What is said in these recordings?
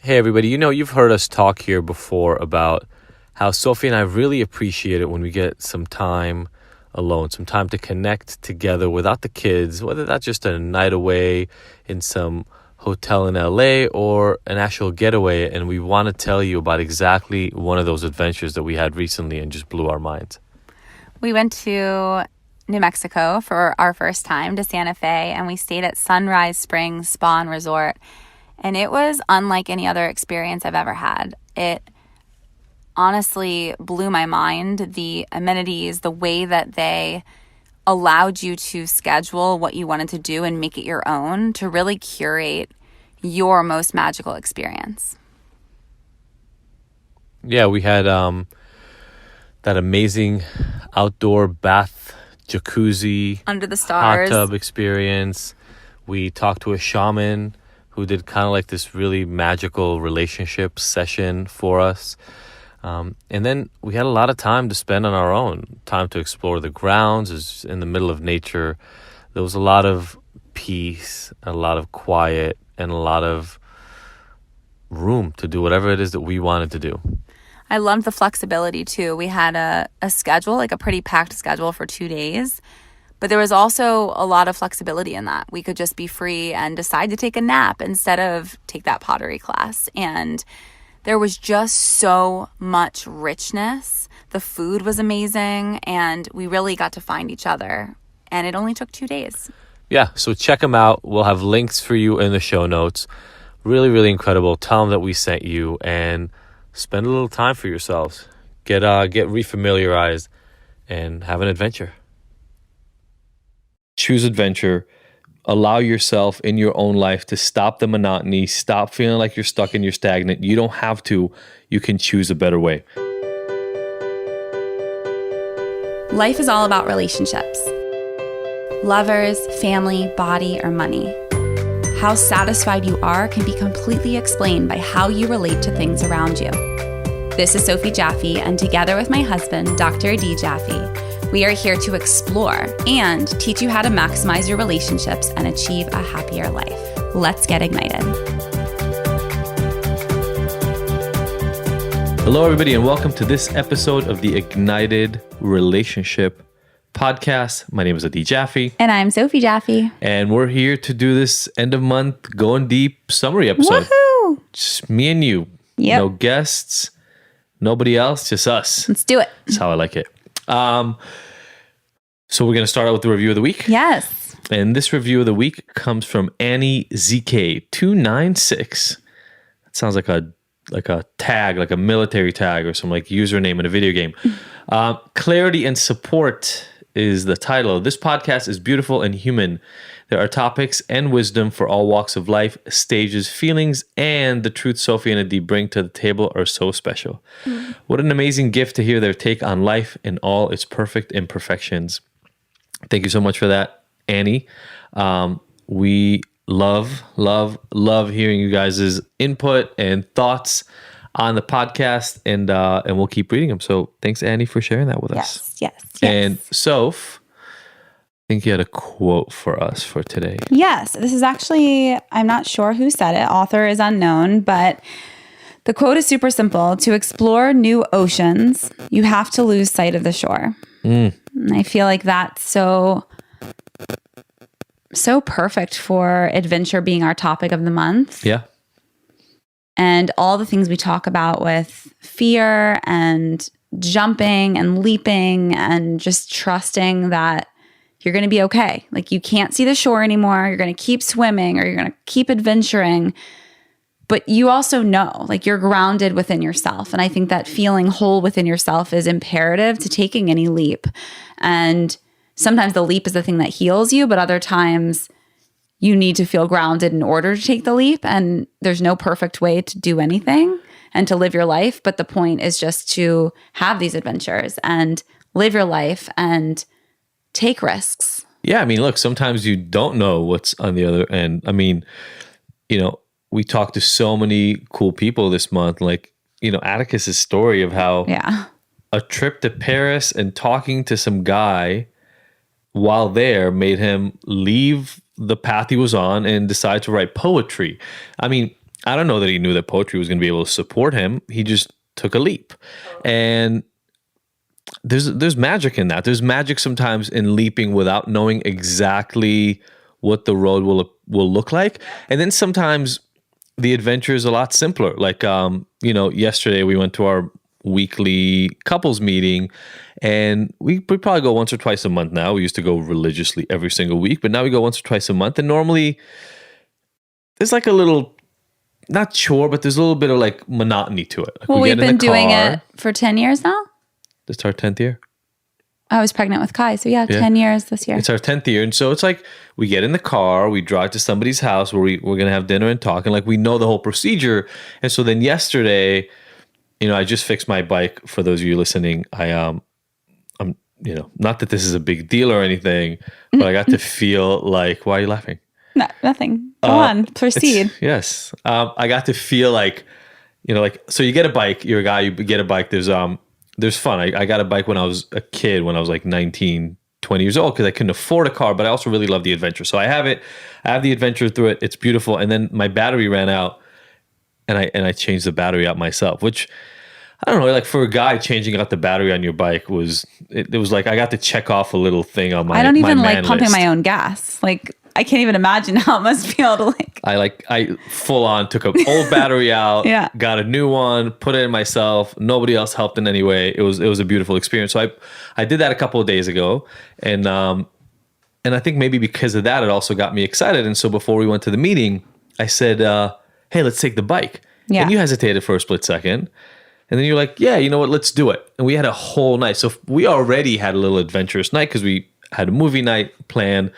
Hey, everybody. You've heard us talk here before about how Sophie and I really appreciate it when we get some time alone, some time to connect together without the kids, whether that's just a night away in some hotel in LA or an actual getaway. And we want to tell you about exactly one of those adventures that we had recently and just blew our minds. We went to New Mexico for our first time to Santa Fe, and we stayed at Sunrise Springs Spa and Resort. And it was unlike any other experience I've ever had. It honestly blew my mind. The amenities, the way that they allowed you to schedule what you wanted to do and make it your own to really curate your most magical experience. Yeah, we had that amazing outdoor bath, jacuzzi, Under the stars. hot tub experience. We talked to a shaman who did kind of like this really magical relationship session for us. And then we had a lot of time to spend on our own, time to explore the grounds. It's in the middle of nature. There was a lot of peace, a lot of quiet, and a lot of room to do whatever it is that we wanted to do. I loved the flexibility too. We had a schedule, like a pretty packed schedule for 2 days. But there was also a lot of flexibility in that. We could just be free and decide to take a nap instead of take that pottery class. And there was just so much richness. The food was amazing, and we really got to find each other. And it only took 2 days. Yeah, so check them out. We'll have links for you in the show notes. Really, really incredible. Tell them that we sent you and spend a little time for yourselves. Get refamiliarized and have an adventure. Choose adventure. Allow yourself in your own life to stop the monotony. Stop feeling like you're stuck and you're stagnant. You don't have to. You can choose a better way. Life is all about relationships. Lovers, family, body, or money. How satisfied you are can be completely explained by how you relate to things around you. This is Sophie Jaffe, and together with my husband, Dr. Adi Jaffe, we are here to explore and teach you how to maximize your relationships and achieve a happier life. Let's get ignited. Hello, everybody, and welcome to this episode of the Ignited Relationship Podcast. My name is Adi Jaffe. And I'm Sophie Jaffe. And we're here to do this end of month going deep summary episode. Woohoo! Just me and you. Yep. No guests, nobody else, just us. Let's do it. That's how I like it. So we're going to start out with the review of the week. Yes. And this review of the week comes from Annie ZK296. That sounds like a tag, like a military tag or some like username in a video game. Clarity and support is the title. This podcast is beautiful and human. There are topics and wisdom for all walks of life, stages, feelings, and the truth Sophie and Adi bring to the table are so special. What an amazing gift to hear their take on life in all its perfect imperfections. Thank you so much for that, Annie. We love hearing you guys' input and thoughts on the podcast, and we'll keep reading them. So thanks, Annie, for sharing that with us. Yes. And Soph, I think you had a quote for us for today. Yes. This is actually, I'm not sure who said it. Author is unknown, but the quote is super simple. To explore new oceans, you have to lose sight of the shore. And I feel like that's so perfect for adventure being our topic of the month. Yeah. And all the things we talk about with fear and jumping and leaping and just trusting that you're going to be okay. Like you can't see the shore anymore. You're going to keep swimming or you're going to keep adventuring. But you also know, like you're grounded within yourself. And I think that feeling whole within yourself is imperative to taking any leap. And sometimes the leap is the thing that heals you, but other times you need to feel grounded in order to take the leap. And there's no perfect way to do anything and to live your life. But the point is just to have these adventures and live your life and take risks. Yeah, I mean, look, sometimes you don't know what's on the other end. I mean, we talked to so many cool people this month, like, Atticus's story of how a trip to Paris and talking to some guy while there made him leave the path he was on and decide to write poetry. I mean, I don't know that he knew that poetry was going to be able to support him. He just took a leap. And there's magic in that. There's magic sometimes in leaping without knowing exactly what the road will look like. And then sometimes the adventure is a lot simpler. Like, yesterday we went to our weekly couples meeting, and we probably go once or twice a month now. We used to go religiously every single week, but now we go once or twice a month. And normally there's like a little, not chore, but there's a little bit of like monotony to it. Like well, we've been doing it for 10 years now. It's our 10th year. I was pregnant with Kai. So yeah, 10 years this year. It's our 10th year. And so it's like we get in the car, we drive to somebody's house where we're going to have dinner and talk. And like we know the whole procedure. And so then yesterday, I just fixed my bike. For those of you listening, I'm not that this is a big deal or anything, but I got to feel like, why are you laughing? No, nothing. Go on, proceed. Yes. I got to feel like, so you get a bike, you're a guy, you get a bike. There's fun. I got a bike when I was a kid, when I was like 19, 20 years old, because I couldn't afford a car, but I also really love the adventure. So I have it. I have the adventure through it. It's beautiful. And then my battery ran out, and I changed the battery out myself, which I don't know, like for a guy, changing out the battery on your bike was like I got to check off a little thing on my I don't even my like pumping list. my own gas. Like I can't even imagine how it must feel to like. I full on took an old battery out, Yeah. got a new one, put it in myself. Nobody else helped in any way. It was a beautiful experience. So I did that a couple of days ago, and I think maybe because of that, it also got me excited. And so before we went to the meeting, I said, "Hey, let's take the bike." Yeah. And you hesitated for a split second. And then you're like, yeah, you know what? Let's do it. And we had a whole night. So we already had a little adventurous night because we had a movie night planned.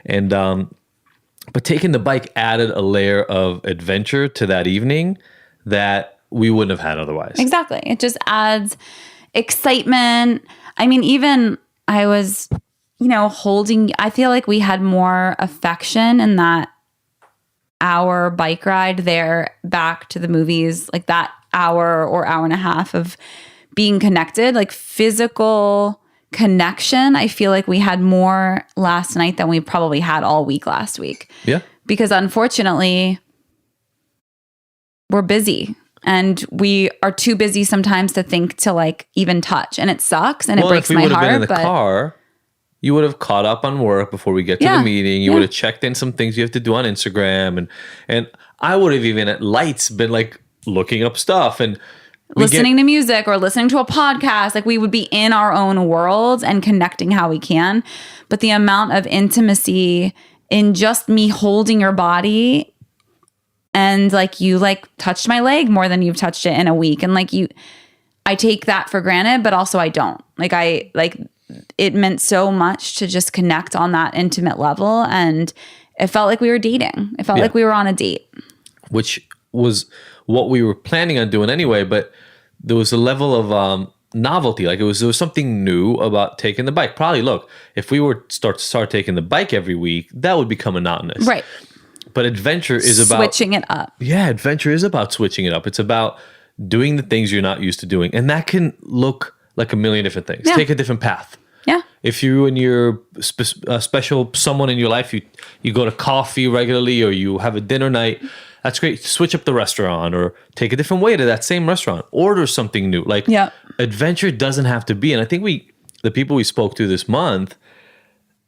And but taking the bike added a layer of adventure to that evening that we wouldn't have had otherwise. Exactly. It just adds excitement. I mean, even I was, I feel like we had more affection in that hour bike ride there back to the movies, like that hour or hour and a half of being connected, like physical connection. I feel like we had more last night than we probably had all week last week. Yeah. Because unfortunately, we're busy and we are too busy sometimes to think to like even touch, and it sucks and it breaks my heart. If we would have been in the car, you would have caught up on work before we get to the meeting. You would have checked in some things you have to do on Instagram, and I would have even at lights been like looking up stuff and listening to music or listening to a podcast. Like we would be in our own worlds and connecting how we can. But the amount of intimacy in just me holding your body, and like you like touched my leg more than you've touched it in a week, and like I take that for granted, but also I don't. It meant so much to just connect on that intimate level, and it felt like we were dating. It felt like we were on a date. Which was what we were planning on doing anyway, but there was a level of novelty. Like there was something new about taking the bike. Probably, look, if we were start taking the bike every week, that would become monotonous. Right. But adventure is about switching it up. Yeah, adventure is about switching it up. It's about doing the things you're not used to doing. And that can look like a million different things. Yeah. Take a different path. Yeah. If you and your special someone in your life, you go to coffee regularly or you have a dinner night, that's great. Switch up the restaurant or take a different way to that same restaurant. Order something new. Like adventure doesn't have to be. And I think the people we spoke to this month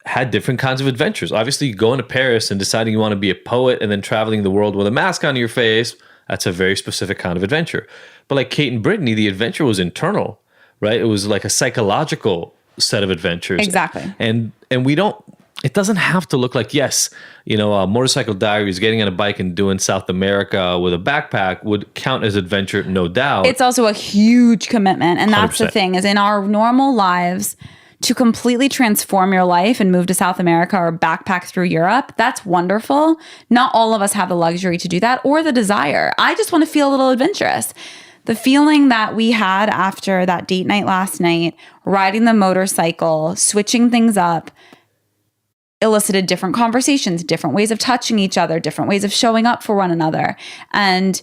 had different kinds of adventures. Obviously, going to Paris and deciding you want to be a poet and then traveling the world with a mask on your face, that's a very specific kind of adventure. But like Kate and Brittany, the adventure was internal, right? It was like a psychological set of adventures. Exactly. And it doesn't have to look like, Motorcycle Diaries, getting on a bike and doing South America with a backpack would count as adventure, no doubt. It's also a huge commitment. And that's 100%. the thing, is in our normal lives, to completely transform your life and move to South America or backpack through Europe, that's wonderful. Not all of us have the luxury to do that or the desire. I just want to feel a little adventurous. The feeling that we had after that date night last night, riding the motorcycle, switching things up, elicited different conversations, different ways of touching each other, different ways of showing up for one another. And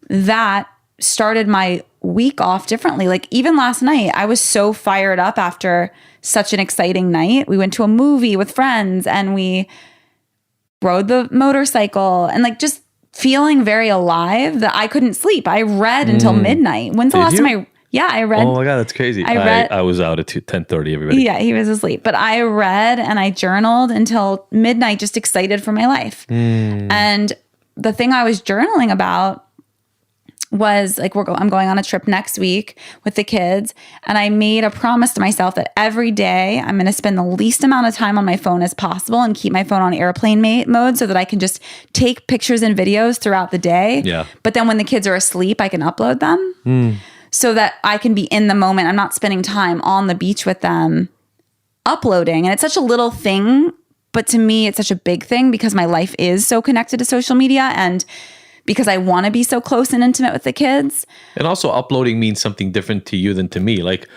that started my week off differently. Like even last night, I was so fired up after such an exciting night. We went to a movie with friends and we rode the motorcycle, and like just feeling very alive that I couldn't sleep. I read until midnight. When's the last time I read. Oh my God, that's crazy. I was out at 10:30, everybody. Yeah, he was asleep. But I read and I journaled until midnight, just excited for my life. And the thing I was journaling about was like, I'm going on a trip next week with the kids. And I made a promise to myself that every day I'm going to spend the least amount of time on my phone as possible and keep my phone on airplane mode so that I can just take pictures and videos throughout the day. Yeah. But then when the kids are asleep, I can upload them so that I can be in the moment. I'm not spending time on the beach with them uploading. And it's such a little thing, but to me, it's such a big thing because my life is so connected to social media and because I want to be so close and intimate with the kids. And also uploading means something different to you than to me. Like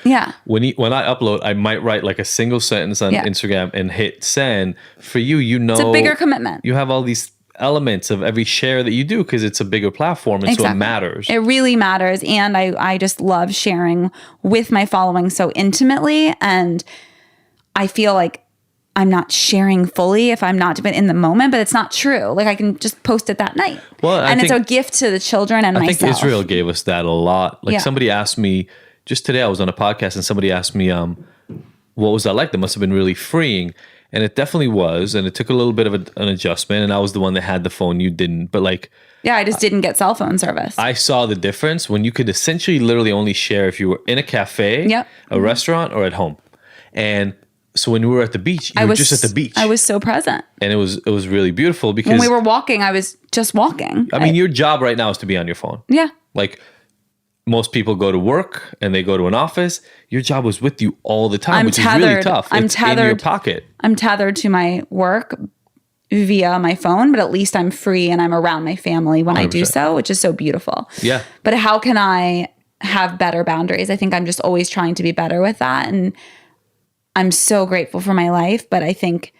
when I upload, I might write like a single sentence on Instagram and hit send. For you, it's a bigger commitment. You have all these elements of every share that you do because it's a bigger platform and so it matters. It really matters. And I just love sharing with my following so intimately. And I feel like I'm not sharing fully if I'm not in the moment, but it's not true. Like I can just post it that night. Well, it's a gift to the children and myself. I think Israel gave us that a lot. Like somebody asked me, just today I was on a podcast and somebody asked me, what was that like? That must have been really freeing. And it definitely was. And it took a little bit of an adjustment. And I was the one that had the phone. You didn't. But like... Yeah, I just didn't get cell phone service. I saw the difference when you could essentially literally only share if you were in a cafe, a restaurant, or at home. And... So when we were at the beach, you were just at the beach. I was so present. And it was really beautiful because... When we were walking, I was just walking. I mean, your job right now is to be on your phone. Yeah. Like most people go to work and they go to an office. Your job was with you all the time, which is really tough. It's in your pocket. I'm tethered to my work via my phone, but at least I'm free and I'm around my family when 100%. I do so, which is so beautiful. Yeah. But how can I have better boundaries? I think I'm just always trying to be better with that. And I'm so grateful for my life, but I think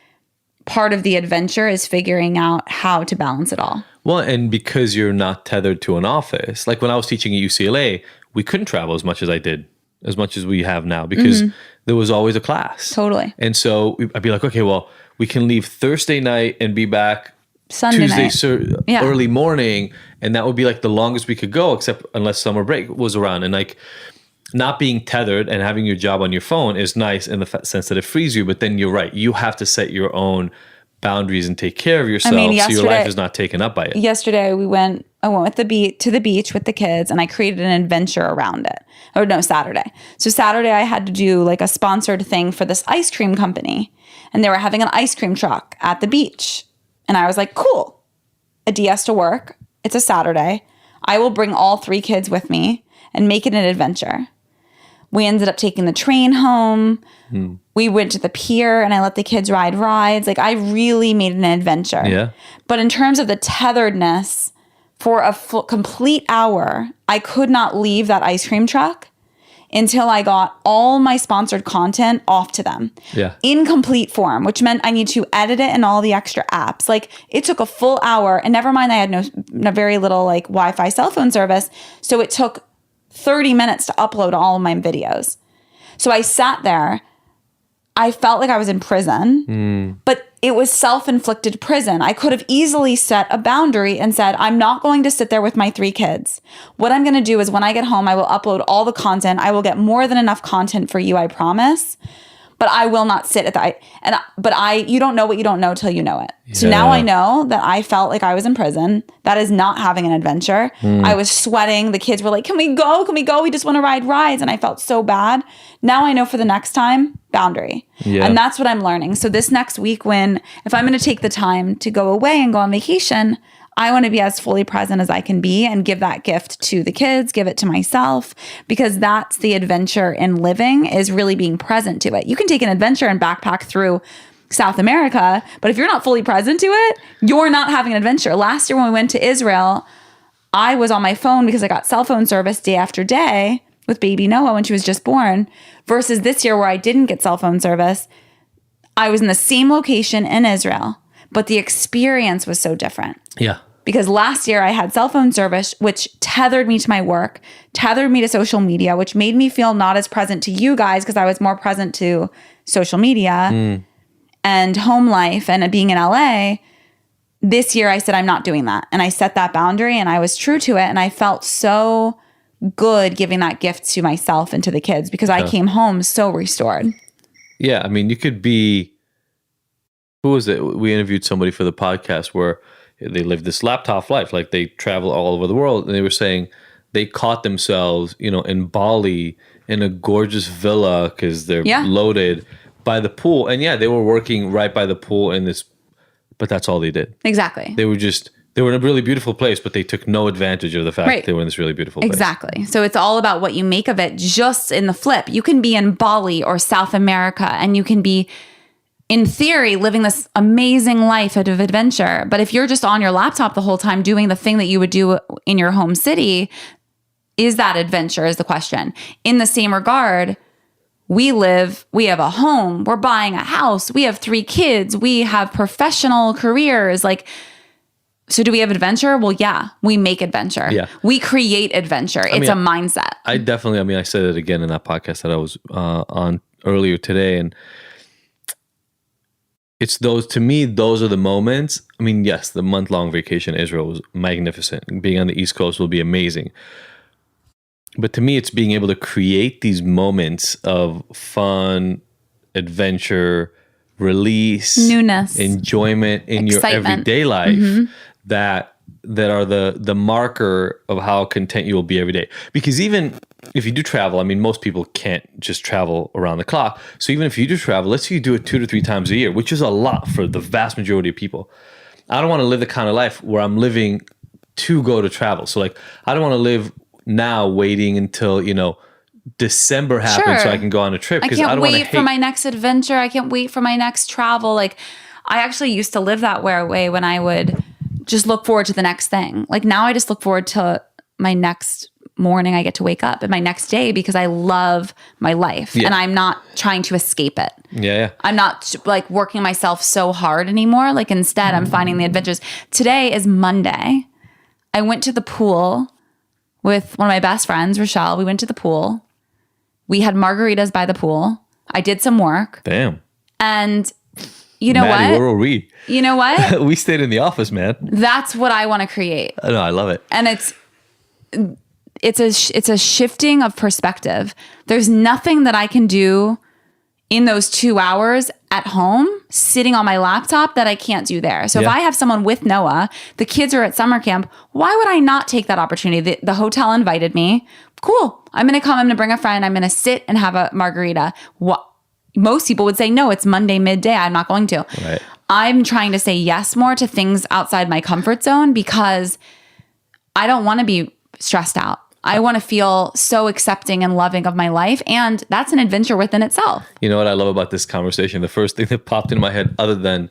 part of the adventure is figuring out how to balance it all. Well, and because you're not tethered to an office, like when I was teaching at UCLA, we couldn't travel as much as I did, as much as we have now, because there was always a class. Totally. And so I'd be like, okay, well, we can leave Thursday night and be back Sunday Tuesday early morning. And that would be like the longest we could go, except unless summer break was around. And like, not being tethered and having your job on your phone is nice in the sense that it frees you, but then you're right. You have to set your own boundaries and take care of yourself so your life is not taken up by it. Yesterday, I went to the beach with the kids and I created an adventure around it. Oh no, Saturday. So Saturday, I had to do like a sponsored thing for this ice cream company and they were having an ice cream truck at the beach. And I was like, cool. Adi has to work. It's a Saturday. I will bring all 3 kids with me and make it an adventure. We ended up taking the train home. We went to the pier and I let the kids ride rides. Like I really made it an adventure. Yeah. But in terms of the tetheredness, for a complete hour, I could not leave that ice cream truck until I got all my sponsored content off to them. Yeah. In complete form, which meant I need to edit it in all the extra apps. Like it took a full hour and never mind I had no very little like Wi-Fi cell phone service. So it took 30 minutes to upload all of my videos. So I sat there. I felt like I was in prison, but it was self-inflicted prison. I could have easily set a boundary and said, I'm not going to sit there with my 3 kids. What I'm going to do is when I get home, I will upload all the content. I will get more than enough content for you, I promise. But I will not sit at you don't know what you don't know till you know it. Yeah. So now I know that I felt like I was in prison. That is not having an adventure. I was sweating. The kids were like, can we go? Can we go? We just want to ride rides. And I felt so bad. Now I know for the next time, boundary. Yeah. And that's what I'm learning. So this next week if I'm going to take the time to go away and go on vacation, I want to be as fully present as I can be and give that gift to the kids, give it to myself, because that's the adventure in living is really being present to it. You can take an adventure and backpack through South America, but if you're not fully present to it, you're not having an adventure. Last year when we went to Israel, I was on my phone because I got cell phone service day after day with baby Noah when she was just born, versus this year where I didn't get cell phone service. I was in the same location in Israel, but the experience was so different. Yeah. Because last year I had cell phone service, which tethered me to my work, tethered me to social media, which made me feel not as present to you guys because I was more present to social media and home life and being in LA. this year I said, I'm not doing that. And I set that boundary and I was true to it. And I felt so good giving that gift to myself and to the kids because I came home so restored. Yeah. I mean, you could be, who was it? We interviewed somebody for the podcast where they live this laptop life. Like they travel all over the world. And they were saying they caught themselves, you know, in Bali in a gorgeous villa because they're loaded by the pool. And yeah, they were working right by the pool in this, but that's all they did. Exactly. They were in a really beautiful place, but they took no advantage of the fact that they were in this really beautiful place. Exactly. So it's all about what you make of it. Just in the flip, you can be in Bali or South America and you can be, in theory, living this amazing life of adventure. But if you're just on your laptop the whole time doing the thing that you would do in your home city, is that adventure is the question. In the same regard, we have a home, we're buying a house, we have 3 kids, we have professional careers. Like, so do we have adventure? Well, yeah, we make adventure. Yeah. We create adventure. It's a mindset. I said it again in that podcast that I was on earlier today. And it's those are the moments. I mean, yes, the month-long vacation in Israel was magnificent. Being on the East Coast will be amazing. But to me, it's being able to create these moments of fun, adventure, release, newness, enjoyment in excitement. Your everyday life that are the marker of how content you will be every day. Because even if you do travel, I mean, most people can't just travel around the clock. So even if you do travel, let's say you do it 2 to 3 times a year, which is a lot for the vast majority of people. I don't want to live the kind of life where I'm living to go to travel. So like, I don't want to live now waiting until, you know, December happens so I can go on a trip. I can't wait for my next adventure. I can't wait for my next travel. Like, I actually used to live that way when I would just look forward to the next thing. Like now I just look forward to my next morning I get to wake up and my next day because I love my life and I'm not trying to escape it. Yeah. I'm not like working myself so hard anymore. Like instead I'm finding the adventures. Today is Monday. I went to the pool with one of my best friends, Rochelle. We went to the pool. We had margaritas by the pool. I did some work. Damn. And you know Maddie, what? Where were we? You know what? We stayed in the office, man. That's what I want to create. I know, I love it. And it's a shifting of perspective. There's nothing that I can do in those 2 hours at home, sitting on my laptop, that I can't do there. So if I have someone with Noah, the kids are at summer camp, why would I not take that opportunity? The hotel invited me. Cool. I'm going to come. I'm going to bring a friend. I'm going to sit and have a margarita. Most people would say, no, it's Monday midday. I'm not going to. Right. I'm trying to say yes more to things outside my comfort zone because I don't want to be stressed out. I want to feel so accepting and loving of my life. And that's an adventure within itself. You know what I love about this conversation? The first thing that popped into my head, other than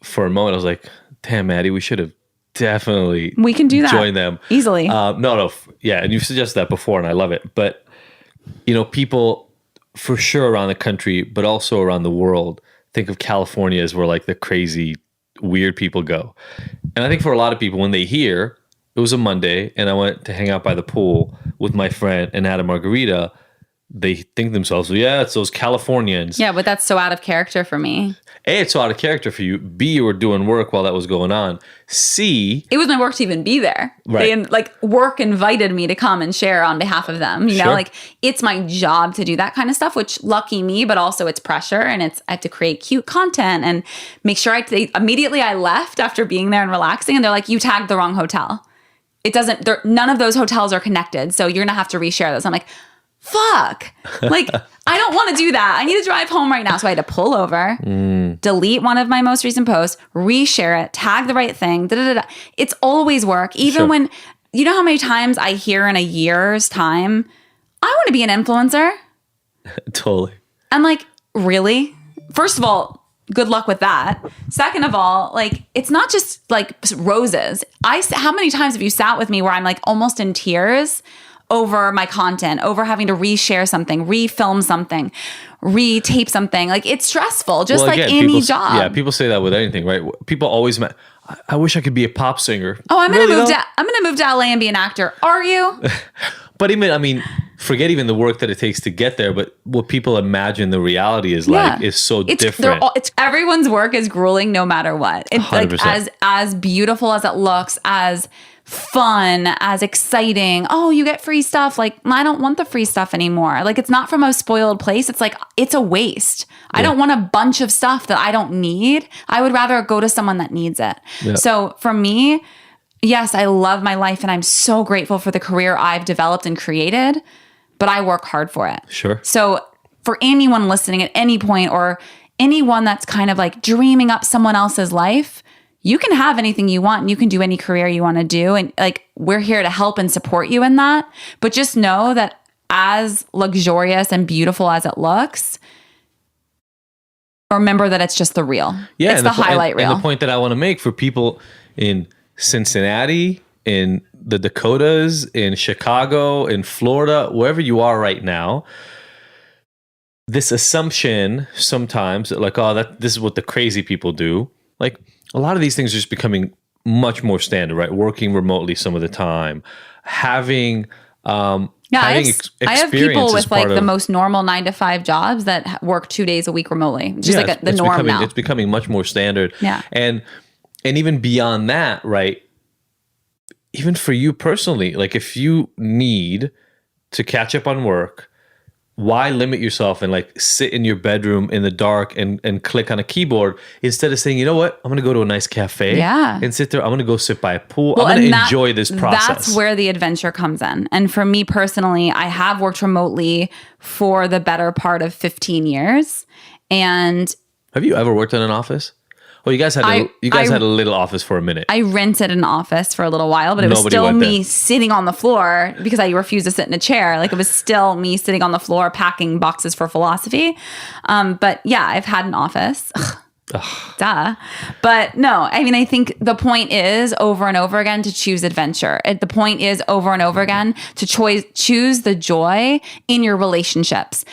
for a moment, I was like, damn, Maddie, we should have definitely we can do that. Join them. Easily. No. Yeah. And you've suggested that before and I love it. But, you know, people for sure around the country, but also around the world, think of California as where like the crazy, weird people go. And I think for a lot of people, when they hear, it was a Monday and I went to hang out by the pool with my friend and had a margarita, they think to themselves, well, yeah, it's those Californians. Yeah, but that's so out of character for me. A, it's so out of character for you. B, you were doing work while that was going on. C, it was my work to even be there. Right. Work invited me to come and share on behalf of them. You know, like it's my job to do that kind of stuff, which lucky me, but also it's pressure and I have to create cute content and make sure immediately I left after being there and relaxing. And they're like, you tagged the wrong hotel. None of those hotels are connected. So you're going to have to reshare those. I'm like, fuck. Like, I don't want to do that. I need to drive home right now. So I had to pull over, delete one of my most recent posts, reshare it, tag the right thing. It's always work. Even when, you know how many times I hear in a year's time, I want to be an influencer. Totally. I'm like, really? First of all, good luck with that. Second of all, like, it's not just like roses. How many times have you sat with me where I'm like almost in tears over my content, over having to reshare something, refilm something, retape something? Like, it's stressful, just like any job. Yeah, people say that with anything, right? People always, I wish I could be a pop singer. Oh, I'm gonna move to LA and be an actor. Are you? But even, I mean, forget even the work that it takes to get there, but what people imagine the reality is like is so different. It's everyone's work is grueling no matter what. It's 100%. like as beautiful as it looks, as fun, as exciting. Oh, you get free stuff. Like, I don't want the free stuff anymore. Like, it's not from a spoiled place. It's like, it's a waste. I don't want a bunch of stuff that I don't need. I would rather go to someone that needs it. Yeah. So for me, yes, I love my life and I'm so grateful for the career I've developed and created, but I work hard for it. Sure. So for anyone listening at any point, or anyone that's kind of like dreaming up someone else's life, you can have anything you want and you can do any career you want to do. And like, we're here to help and support you in that. But just know that as luxurious and beautiful as it looks, remember that it's just the reel. Yeah, it's the highlight reel. And the point that I want to make for people in Cincinnati, in the Dakotas, in Chicago, in Florida, wherever you are right now, this assumption sometimes that like, oh, this is what the crazy people do. Like, a lot of these things are just becoming much more standard, right? Working remotely some of the time, having experience. I have people with like the most normal 9-to-5 jobs that work 2 days a week remotely, just like the norm now. It's becoming much more standard. Yeah. And even beyond that, right? Even for you personally, like if you need to catch up on work, why limit yourself and like sit in your bedroom in the dark and click on a keyboard instead of saying, you know what, I'm going to go to a nice cafe and sit there. I'm going to go sit by a pool. I'm going to enjoy this process. That's where the adventure comes in. And for me personally, I have worked remotely for the better part of 15 years. And have you ever worked in an office? Well, you guys had a little office for a minute. I rented an office for a little while, but it was still me sitting on the floor because I refused to sit in a chair. Like, it was still me sitting on the floor packing boxes for philosophy. But yeah, I've had an office. Duh. But no, I mean, I think the point is over and over again to choose adventure. The point is over and over again to choose the joy in your relationships.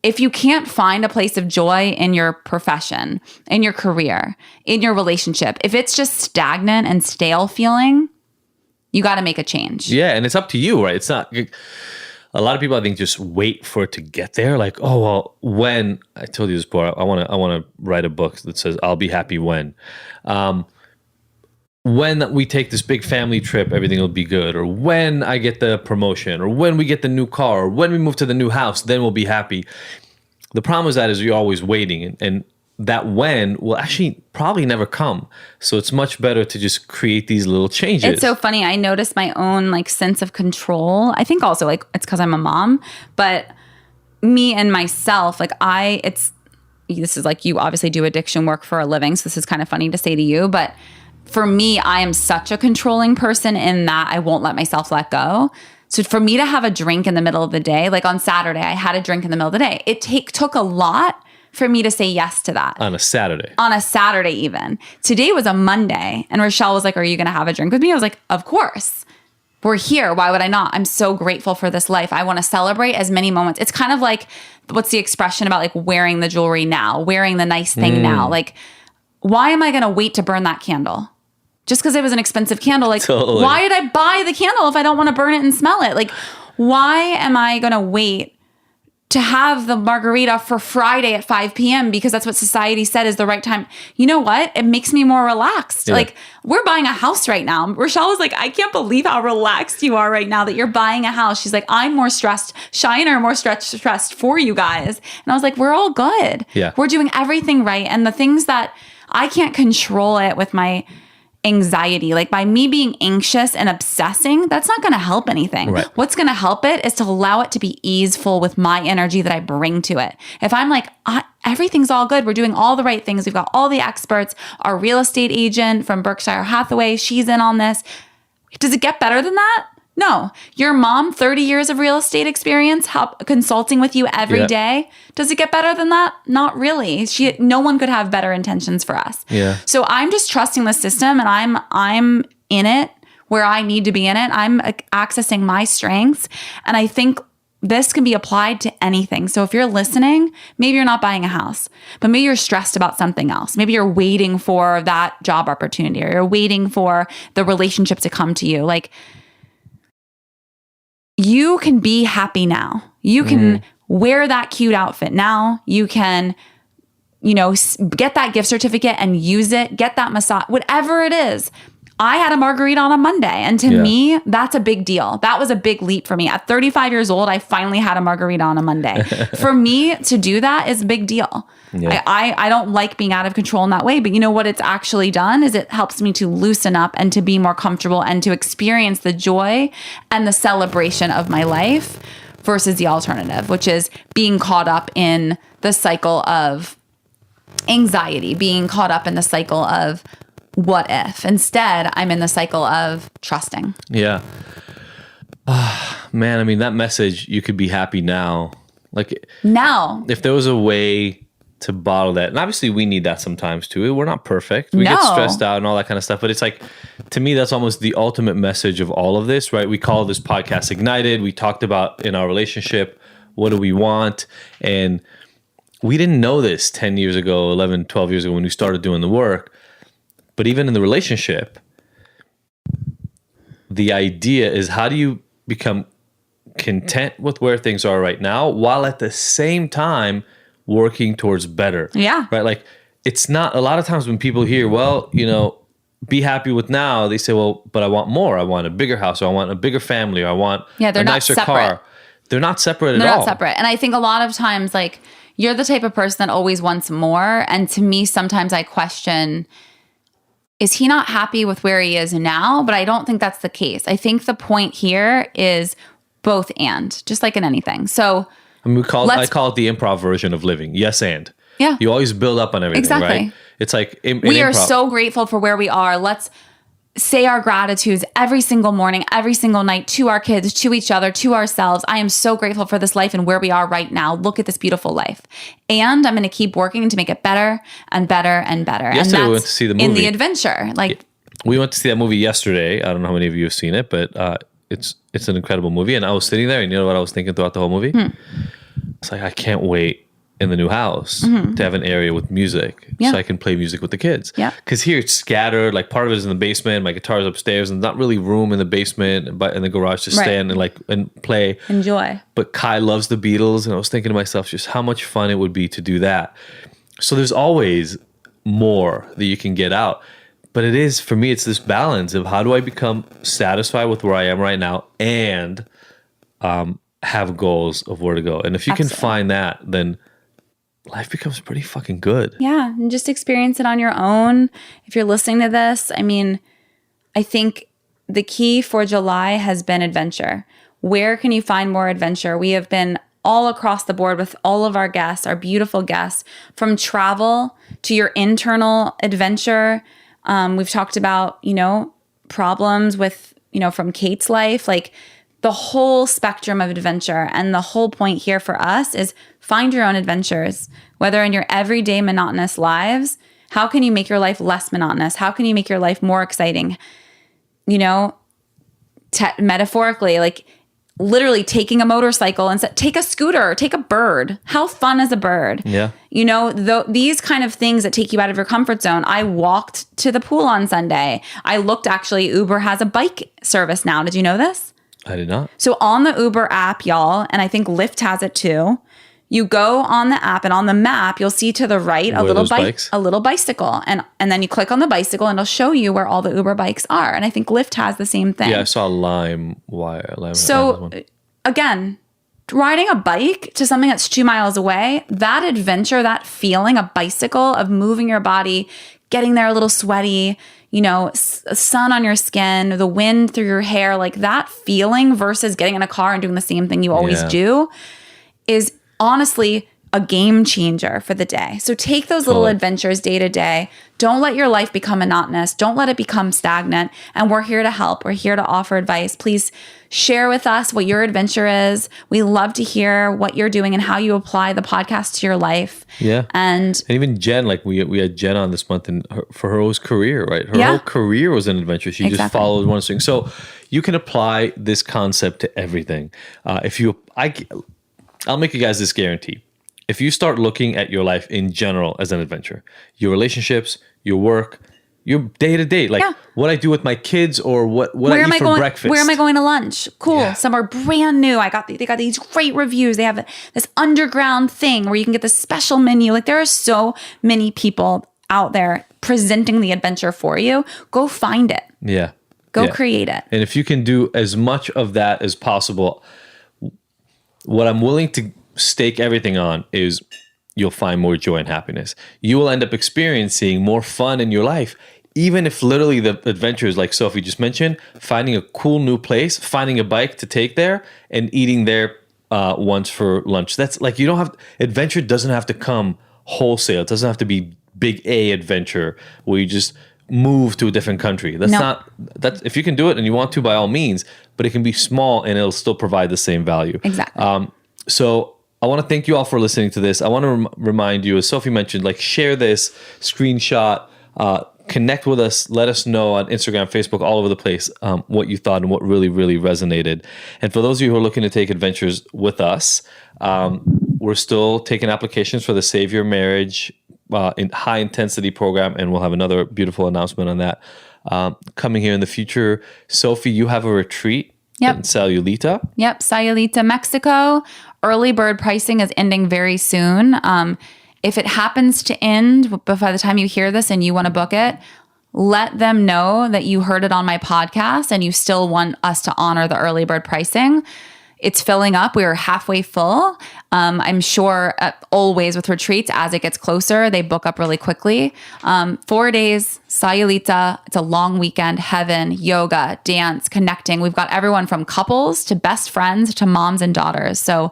If you can't find a place of joy in your profession, in your career, in your relationship, if it's just stagnant and stale feeling, you got to make a change. Yeah, and it's up to you, right? It's not. A lot of people, I think, just wait for it to get there. Like, oh well, when I told you this before, I want to write a book that says "I'll be happy when." When we take this big family trip, everything will be good. Or when I get the promotion, or when we get the new car, or when we move to the new house, then we'll be happy. The problem is that is you're always waiting, and that when will actually probably never come. So it's much better to just create these little changes. It's so funny. I noticed my own like sense of control. I think also like it's because I'm a mom, but me and myself, like this is like, you obviously do addiction work for a living. So this is kind of funny to say to you, but for me, I am such a controlling person in that I won't let myself let go. So for me to have a drink in the middle of the day, like on Saturday, I had a drink in the middle of the day. It took a lot for me to say yes to that. On a Saturday. On a Saturday even. Today was a Monday. And Rochelle was like, are you going to have a drink with me? I was like, of course. We're here. Why would I not? I'm so grateful for this life. I want to celebrate as many moments. It's kind of like, what's the expression about like wearing the jewelry now, wearing the nice thing now? Like, why am I going to wait to burn that candle? Just because it was an expensive candle, like, totally. Why did I buy the candle if I don't want to burn it and smell it? Like, why am I going to wait to have the margarita for Friday at 5 p.m. because that's what society said is the right time? You know what? It makes me more relaxed. Yeah. Like, we're buying a house right now. Rochelle was like, I can't believe how relaxed you are right now that you're buying a house. She's like, I'm more stressed. Shy and I are more stressed for you guys. And I was like, we're all good. Yeah. We're doing everything right. And the things that I can't control it with my anxiety, like by me being anxious and obsessing, that's not going to help anything. Right. What's going to help it is to allow it to be easeful with my energy that I bring to it. If I'm like, everything's all good, we're doing all the right things, we've got all the experts, our real estate agent from Berkshire Hathaway, she's in on this. Does it get better than that? No. Your mom, 30 years of real estate experience, consulting with you every day. Does it get better than that? Not really. No one could have better intentions for us. Yeah. So I'm just trusting the system, and I'm in it where I need to be in it. I'm accessing my strengths, and I think this can be applied to anything. So if you're listening, maybe you're not buying a house, but maybe you're stressed about something else. Maybe you're waiting for that job opportunity, or you're waiting for the relationship to come to you. Like, you can be happy now. You can wear that cute outfit now. You can, get that gift certificate and use it, get that massage, whatever it is. I had a margarita on a Monday. And to me, that's a big deal. That was a big leap for me. At 35 years old, I finally had a margarita on a Monday. For me to do that is a big deal. Yeah. I don't like being out of control in that way. But you know what it's actually done is it helps me to loosen up and to be more comfortable and to experience the joy and the celebration of my life versus the alternative, which is being caught up in the cycle of anxiety, being caught up in the cycle of what if. Instead, I'm in the cycle of trusting. Yeah. Man, I mean, that message, you could be happy now. Like now, if there was a way to bottle that, and obviously we need that sometimes too. We're not perfect. We get stressed out and all that kind of stuff. But it's like, to me, that's almost the ultimate message of all of this, right? We call this podcast Ignited. We talked about in our relationship, what do we want? And we didn't know this 10 years ago, 11, 12 years ago when we started doing the work. But even in the relationship, the idea is how do you become content with where things are right now while at the same time working towards better? Yeah. Right? Like, it's not, a lot of times when people hear, well, be happy with now, they say, well, but I want more. I want a bigger house, or I want a bigger family, or I want a nicer car. They're not separate at all. They're not separate. And I think a lot of times, like, you're the type of person that always wants more. And to me, sometimes I question, is he not happy with where he is now? But I don't think that's the case. I think the point here is both and, just like in anything. So I mean, I call it the improv version of living. Yes, and. Yeah. You always build up on everything, exactly. Right? It's like we are so grateful for where we are. Let's say our gratitudes every single morning, every single night, to our kids, to each other, to ourselves. I am so grateful for this life and where we are right now. Look at this beautiful life. And I'm going to keep working to make it better and better and better. Yesterday, and that's we went to see the movie. In the adventure. We went to see that movie yesterday. I don't know how many of you have seen it, but it's an incredible movie. And I was sitting there, and you know what I was thinking throughout the whole movie? It's like, I can't wait in the new house to have an area with music so I can play music with the kids. Yeah. Because here it's scattered. Like, part of it is in the basement. My guitar's upstairs, and not really room in the basement, but in the garage to stand and play. Enjoy. But Kai loves the Beatles, and I was thinking to myself just how much fun it would be to do that. So there's always more that you can get out. But it is, for me, it's this balance of how do I become satisfied with where I am right now and have goals of where to go. And if you can find that, then life becomes pretty fucking good. Yeah. And just experience it on your own. If you're listening to this, I mean, I think the key for July has been adventure. Where can you find more adventure? We have been all across the board with all of our guests, our beautiful guests, from travel to your internal adventure. We've talked about, problems with, from Kate's life, like the whole spectrum of adventure. And the whole point here for us is find your own adventures, whether in your everyday monotonous lives. How can you make your life less monotonous? How can you make your life more exciting? Metaphorically, like literally taking a motorcycle and take a scooter, take a bird. How fun is a bird? Yeah. These kind of things that take you out of your comfort zone. I walked to the pool on Sunday. I looked, actually, Uber has a bike service now. Did you know this? I did not. So on the Uber app, y'all, and I think Lyft has it too, you go on the app and on the map, you'll see to the right a little bicycle. And then you click on the bicycle and it'll show you where all the Uber bikes are. And I think Lyft has the same thing. Yeah, I saw LimeWire. So again, riding a bike to something that's 2 miles away, that adventure, that feeling, a bicycle of moving your body, getting there a little sweaty, sun on your skin, the wind through your hair, like that feeling versus getting in a car and doing the same thing you always do is honestly a game changer for the day. So take those little adventures day to day. Don't let your life become monotonous. Don't let it become stagnant. And we're here to help. We're here to offer advice. Please share with us what your adventure is. We love to hear what you're doing and how you apply the podcast to your life. Yeah. And even Jen, like we had Jen on this month, and for her whole career, right? Her whole career was an adventure. She just followed one thing. So you can apply this concept to everything. I'll make you guys this guarantee. If you start looking at your life in general as an adventure, your relationships, your work, your day to day, like what I do with my kids or what I eat for breakfast. Where am I going to lunch? Cool. Some are brand new. They got these great reviews. They have this underground thing where you can get this special menu. Like there are so many people out there presenting the adventure for you. Go find it. Yeah. Go create it. And if you can do as much of that as possible, what I'm willing to stake everything on is you'll find more joy and happiness. You will end up experiencing more fun in your life. Even if literally the adventure is like Sophie just mentioned, finding a cool new place, finding a bike to take there and eating there once for lunch. That's like, adventure doesn't have to come wholesale. It doesn't have to be big A adventure where you just move to a different country. That's if you can do it and you want to, by all means, but it can be small and it'll still provide the same value. Exactly. So I want to thank you all for listening to this. I want to remind you, as Sophie mentioned, like share this screenshot, connect with us, let us know on Instagram, Facebook, all over the place, what you thought and what really, really resonated. And for those of you who are looking to take adventures with us, we're still taking applications for the Save Your Marriage in high intensity program, and we'll have another beautiful announcement on that coming here in the future. Sophie, you have a retreat in Sayulita. Yep, Sayulita, Mexico. Early bird pricing is ending very soon. If it happens to end by the time you hear this and you want to book it, let them know that you heard it on my podcast and you still want us to honor the early bird pricing. It's filling up. We are halfway full. I'm sure always with retreats, as it gets closer, they book up really quickly. 4 days, Sayulita. It's a long weekend, heaven, yoga, dance, connecting. We've got everyone from couples to best friends to moms and daughters. So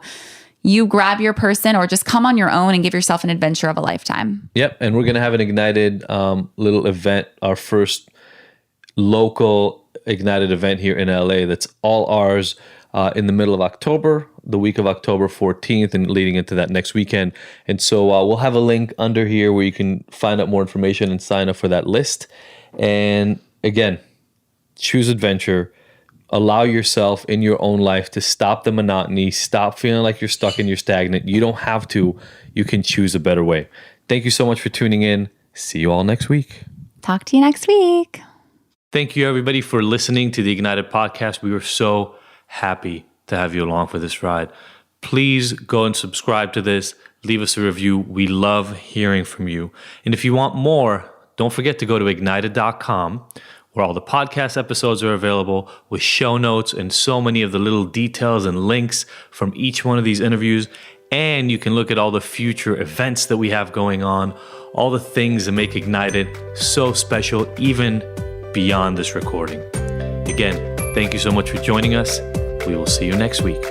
you grab your person or just come on your own and give yourself an adventure of a lifetime. Yep. And we're going to have an Ignited little event, our first local Ignited event here in LA that's all ours in the middle of October, the week of October 14th and leading into that next weekend. And so we'll have a link under here where you can find out more information and sign up for that list. And again, choose adventure. Allow yourself in your own life to stop the monotony, stop feeling like you're stuck and you're stagnant. You don't have to. You can choose a better way. Thank you so much for tuning in. See you all next week. Talk to you next week. Thank you, everybody, for listening to the Ignited podcast. We were so happy to have you along for this ride. Please go and subscribe to this. Leave us a review. We love hearing from you. And if you want more, don't forget to go to ignited.com, where all the podcast episodes are available with show notes and so many of the little details and links from each one of these interviews. And you can look at all the future events that we have going on, all the things that make Ignited so special, even beyond this recording. Again, thank you so much for joining us. We will see you next week.